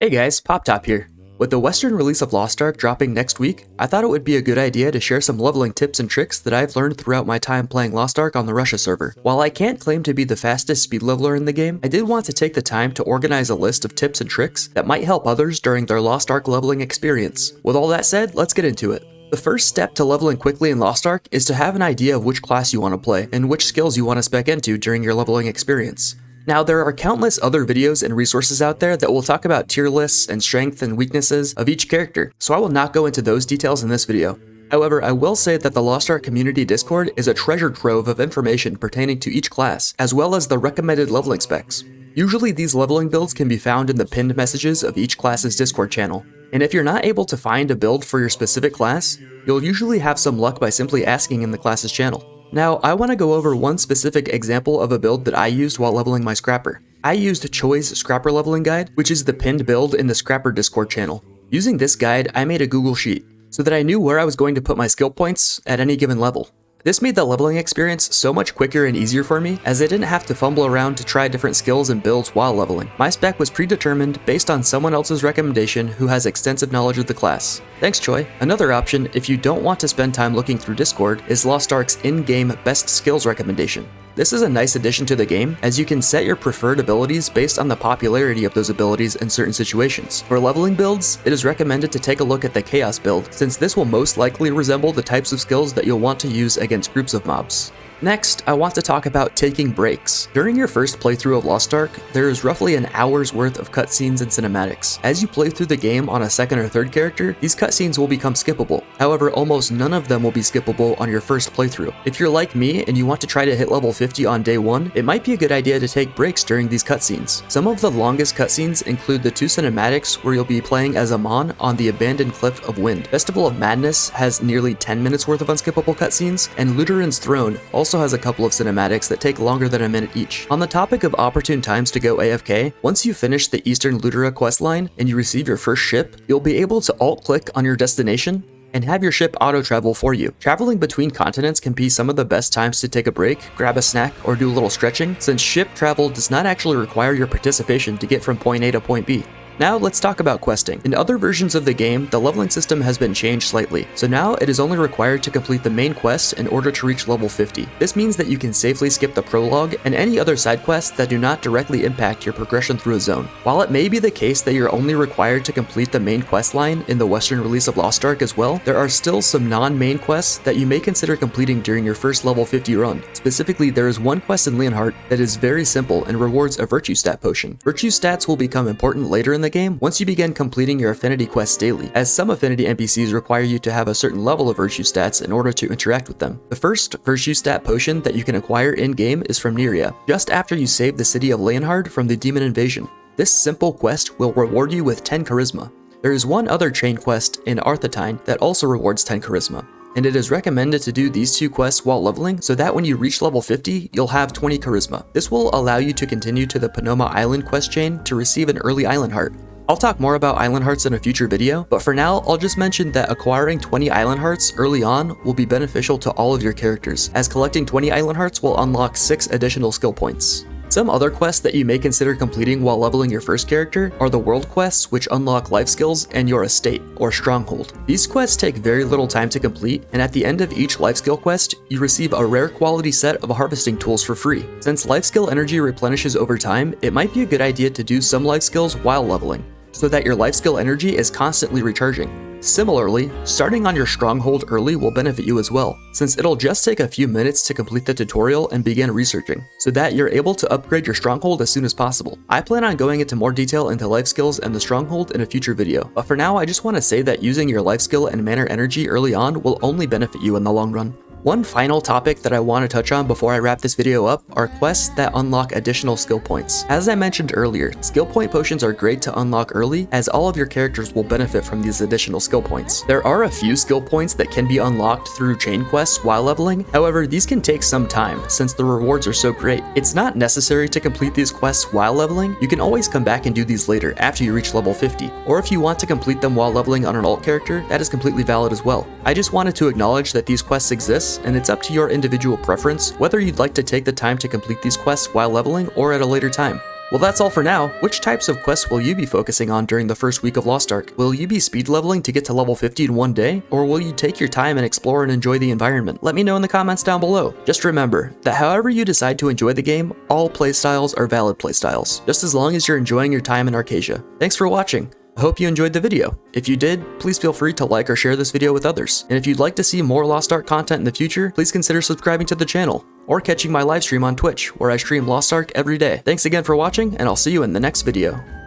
Hey guys, PopTop here. With the Western release of Lost Ark dropping next week, I thought it would be a good idea to share some leveling tips and tricks that I've learned throughout my time playing Lost Ark on the Russia server. While I can't claim to be the fastest speed leveler in the game, I did want to take the time to organize a list of tips and tricks that might help others during their Lost Ark leveling experience. With all that said, let's get into it. The first step to leveling quickly in Lost Ark is to have an idea of which class you want to play and which skills you want to spec into during your leveling experience. Now, there are countless other videos and resources out there that will talk about tier lists and strength and weaknesses of each character, so I will not go into those details in this video. However, I will say that the Lost Ark community Discord is a treasure trove of information pertaining to each class, as well as the recommended leveling specs. Usually these leveling builds can be found in the pinned messages of each class's Discord channel. And if you're not able to find a build for your specific class, you'll usually have some luck by simply asking in the class's channel. Now, I want to go over one specific example of a build that I used while leveling my Scrapper. I used Choi's Scrapper Leveling Guide, which is the pinned build in the Scrapper Discord channel. Using this guide, I made a Google Sheet, so that I knew where I was going to put my skill points at any given level. This made the leveling experience so much quicker and easier for me, as I didn't have to fumble around to try different skills and builds while leveling. My spec was predetermined based on someone else's recommendation who has extensive knowledge of the class. Thanks, Choi. Another option, if you don't want to spend time looking through Discord, is Lost Ark's in-game best skills recommendation. This is a nice addition to the game, as you can set your preferred abilities based on the popularity of those abilities in certain situations. For leveling builds, it is recommended to take a look at the Chaos build, since this will most likely resemble the types of skills that you'll want to use against groups of mobs. Next, I want to talk about taking breaks. During your first playthrough of Lost Ark, there is roughly an hour's worth of cutscenes and cinematics. As you play through the game on a second or third character, these cutscenes will become skippable. However, almost none of them will be skippable on your first playthrough. If you're like me and you want to try to hit level 50 on day 1, it might be a good idea to take breaks during these cutscenes. Some of the longest cutscenes include the 2 cinematics where you'll be playing as Amon on the abandoned Cliff of Wind. Festival of Madness has nearly 10 minutes worth of unskippable cutscenes, and Luteran's Throne also has a couple of cinematics that take longer than a minute each. On the topic of opportune times to go AFK, once you finish the Eastern Lutera questline and you receive your first ship, you'll be able to alt-click on your destination and have your ship auto-travel for you. Traveling between continents can be some of the best times to take a break, grab a snack, or do a little stretching, since ship travel does not actually require your participation to get from point A to point B. Now let's talk about questing. In other versions of the game, the leveling system has been changed slightly, so now it is only required to complete the main quest in order to reach level 50. This means that you can safely skip the prologue and any other side quests that do not directly impact your progression through a zone. While it may be the case that you're only required to complete the main quest line in the Western release of Lost Ark as well, there are still some non-main quests that you may consider completing during your first level 50 run. Specifically, there is one quest in Leonhardt that is very simple and rewards a virtue stat potion. Virtue stats will become important later in the game once you begin completing your affinity quests daily, as some affinity NPCs require you to have a certain level of virtue stats in order to interact with them. The first virtue stat potion that you can acquire in-game is from Neria, just after you save the city of Leonhard from the demon invasion. This simple quest will reward you with 10 charisma. There is one other chain quest in Arthetine that also rewards 10 charisma, and it is recommended to do these 2 quests while leveling so that when you reach level 50, you'll have 20 charisma. This will allow you to continue to the Panoma Island quest chain to receive an early island heart. I'll talk more about island hearts in a future video, but for now, I'll just mention that acquiring 20 island hearts early on will be beneficial to all of your characters, as collecting 20 island hearts will unlock 6 additional skill points. Some other quests that you may consider completing while leveling your first character are the world quests, which unlock life skills and your estate, or stronghold. These quests take very little time to complete, and at the end of each life skill quest, you receive a rare quality set of harvesting tools for free. Since life skill energy replenishes over time, it might be a good idea to do some life skills while leveling, so that your life skill energy is constantly recharging. Similarly, starting on your stronghold early will benefit you as well, since it'll just take a few minutes to complete the tutorial and begin researching, so that you're able to upgrade your stronghold as soon as possible. I plan on going into more detail into life skills and the stronghold in a future video, but for now I just want to say that using your life skill and mana energy early on will only benefit you in the long run. One final topic that I want to touch on before I wrap this video up are quests that unlock additional skill points. As I mentioned earlier, skill point potions are great to unlock early, as all of your characters will benefit from these additional skill points. There are a few skill points that can be unlocked through chain quests while leveling, however these can take some time since the rewards are so great. It's not necessary to complete these quests while leveling, you can always come back and do these later after you reach level 50, or if you want to complete them while leveling on an alt character, that is completely valid as well. I just wanted to acknowledge that these quests exist, and it's up to your individual preference whether you'd like to take the time to complete these quests while leveling or at a later time. Well, that's all for now. Which types of quests will you be focusing on during the first week of Lost Ark? Will you be speed leveling to get to level 50 in one day? Or will you take your time and explore and enjoy the environment? Let me know in the comments down below. Just remember that however you decide to enjoy the game, all playstyles are valid playstyles, just as long as you're enjoying your time in Arcasia. Thanks for watching. I hope you enjoyed the video. If you did, please feel free to like or share this video with others. And if you'd like to see more Lost Ark content in the future, please consider subscribing to the channel, or catching my live stream on Twitch, where I stream Lost Ark every day. Thanks again for watching, and I'll see you in the next video.